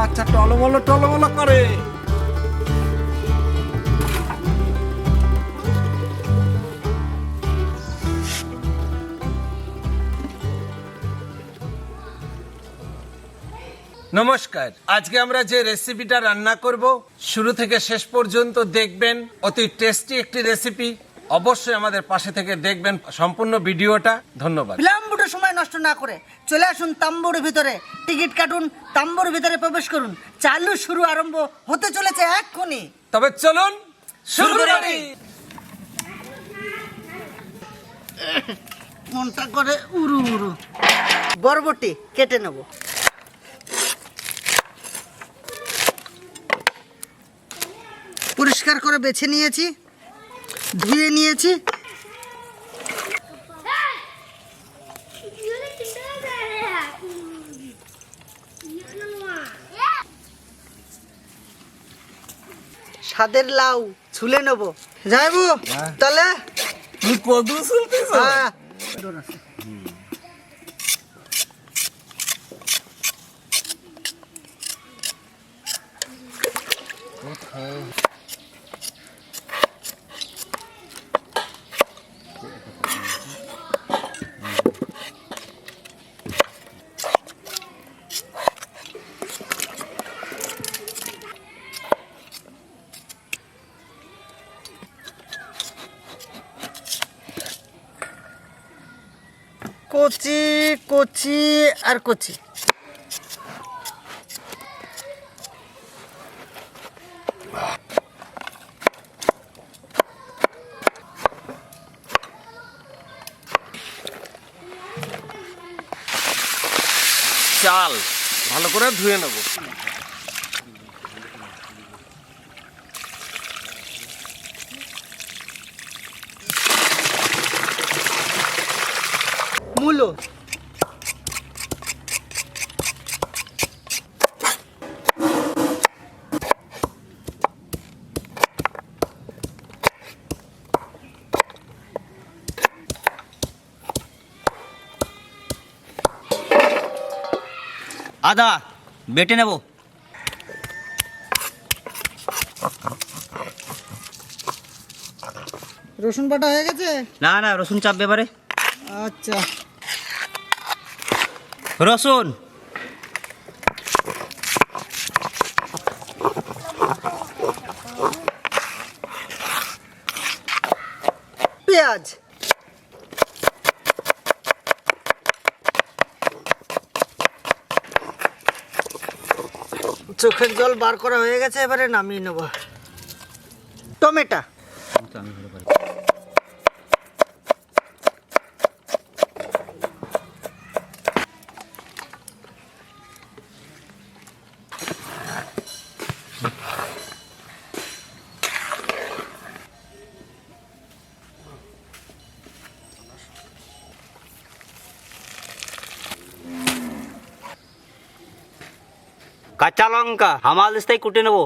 আচ্ছা টলমলো টলমলো করে। নমস্কার, আজকে আমরা যে রেসিপিটা রান্না করব শুরু থেকে শেষ পর্যন্ত দেখবেন। অতি টেস্টি একটি রেসিপি, অবশ্যই আমাদের পাশে থেকে দেখবেন সম্পূর্ণ ভিডিওটা। ধন্যবাদ। বিলম্বটা সময় নষ্ট না করে চলে আসুন তাম্বুর ভিতরে, টিকিট কাটুন, তাম্বুর ভিতরে প্রবেশ করুন। চালু শুরু আরম্ভ হতে চলেছে এক্ষুনি। তবে চলুন শুরু করি। মনটা করে উড়ু উড়ু। বরবটি কেটে নেব। পরিষ্কার করে বেছে নিয়েছি, ধুয়ে নিয়েছি। স্বাদের লাউ ছুলে নেব। যাইবো তাহলে কদু চলতেছ? হ্যাঁ। কচি কচি আর কচি। চাল ভালো করে ধুয়ে নেব। মূলো, আদা বেটে নেব। রসুন বাটা হয়ে গেছে? না না, রসুন চাপবে এবারে। আচ্ছা, রসুন, পেঁয়াজ, চোখের জল বার করা হয়ে গেছে, এবারে নামিয়ে নেব। টমেটো, কাঁচা লঙ্কা হামাল দিস্তায় কুটে নেব।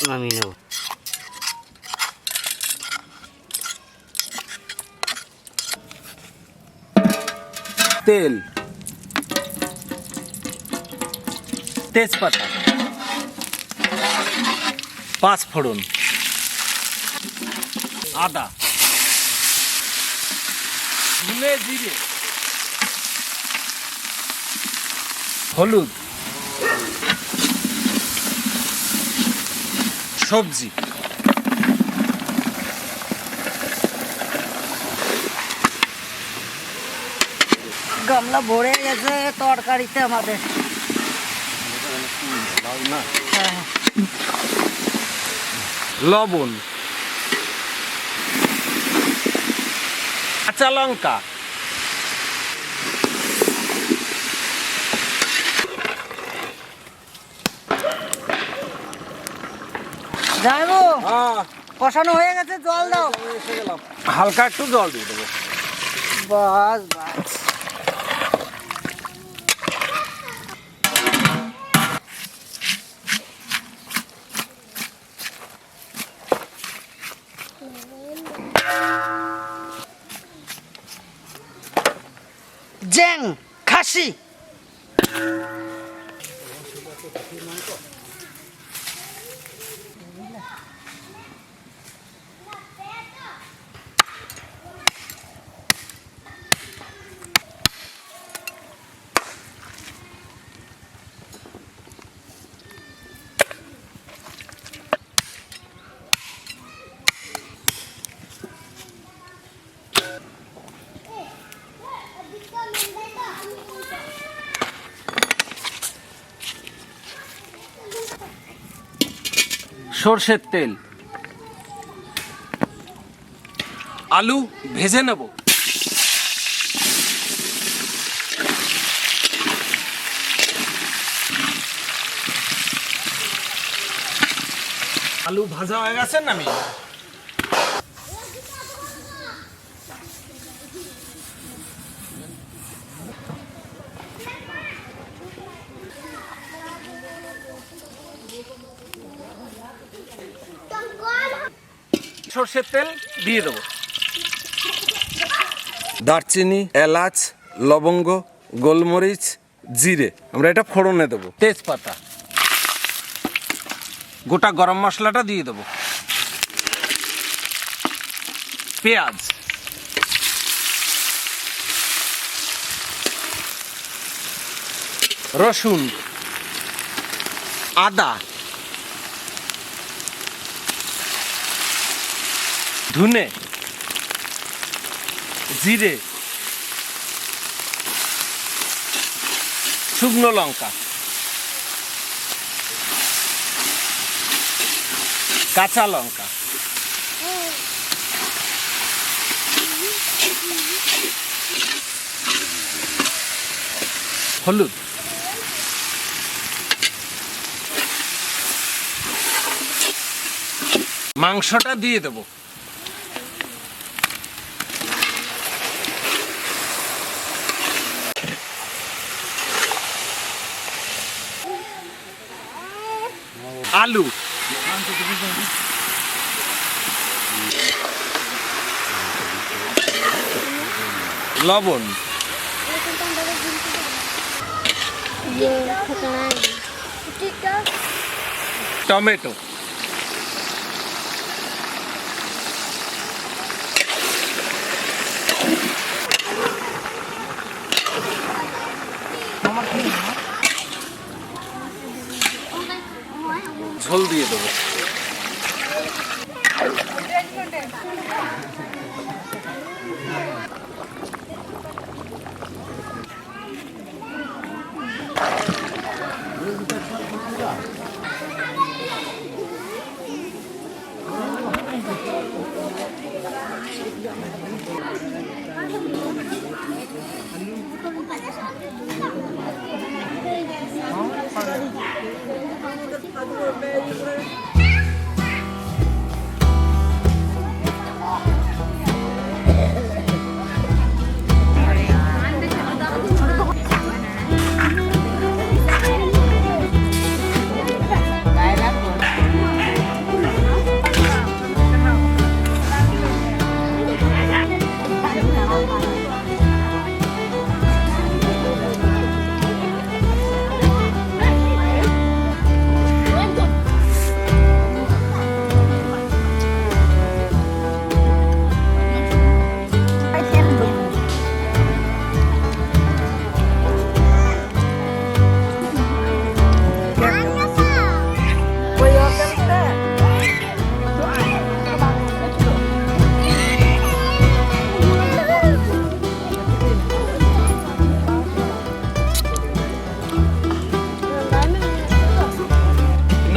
নামিয়ে নেব। তেল, তেজপাতা, পাঁচফোড়ন, আদা, ধনে জিরে, হলুদ, সবজি, গামলা ভরে গেছে তরকারিতে আমাদের। হ্যাঁ, লবণ, কাঁচা লঙ্কা, যাইবো কষানো হয়ে গেছে, জল দাও। হালকা একটু জল দিয়ে দেবো। বাস বাস, জ্যাং খাসি। সরষের তেল, আলু ভেজে নেব। আলু ভাজা হয়ে গেছে নামি। সরষের তেল দিয়ে দেবো। দারচিনি, এলাচ, লবঙ্গ, গোলমরিচ, জিরে আমরা এটা ফোড়নে দেবো। তেজপাতা, গোটা গরম মশলাটা দিয়ে দেবো। পেঁয়াজ, রসুন, আদা, ধনে, জিরে, শুকনো লঙ্কা, কাঁচা লঙ্কা, হলুদ, মাংসটা দিয়ে দেবো। আলু, লবণ, টমেটো, ঝোল দিয়ে দেবো।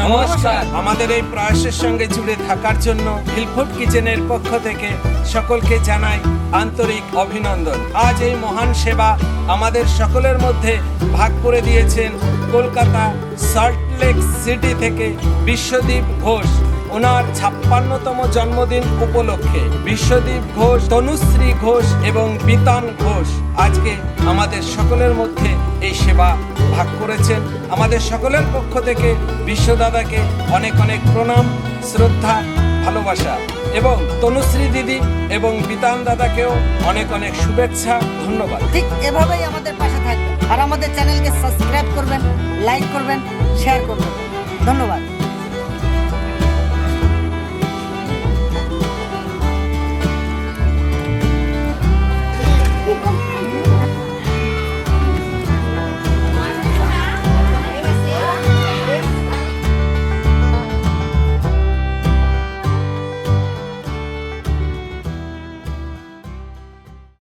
নমস্কার, আমাদের এই প্রয়াসের সঙ্গে জুড়ে থাকার জন্য ভিলফুড কিচেনের পক্ষ থেকে সকলকে জানাই আন্তরিক অভিনন্দন। আজ এই মহান সেবা আমাদের সকলের মধ্যে ভাগ করে দিয়েছেন কলকাতা সল্টলেক সিটি থেকে বিশ্বদীপ ঘোষ। ওনার 56তম জন্মদিন উপলক্ষে বিশ্বদীপ ঘোষ, তনুশ্রী ঘোষ এবং বিতান ঘোষ আজকে আমাদের সকলের মধ্যে এই সেবা ভাগ করেছেন। আমাদের সকলের পক্ষ থেকে বিশ্বদাদাকে অনেক অনেক প্রণাম, শ্রদ্ধা, ভালোবাসা এবং তনুশ্রী দিদি এবং বিতান দাদাকেও অনেক অনেক শুভেচ্ছা, ধন্যবাদ। ঠিক এভাবেই আমাদের পাশে থাকবেন আর আমাদের চ্যানেলকে সাবস্ক্রাইব করবেন, লাইক করবেন, শেয়ার করবেন। ধন্যবাদ।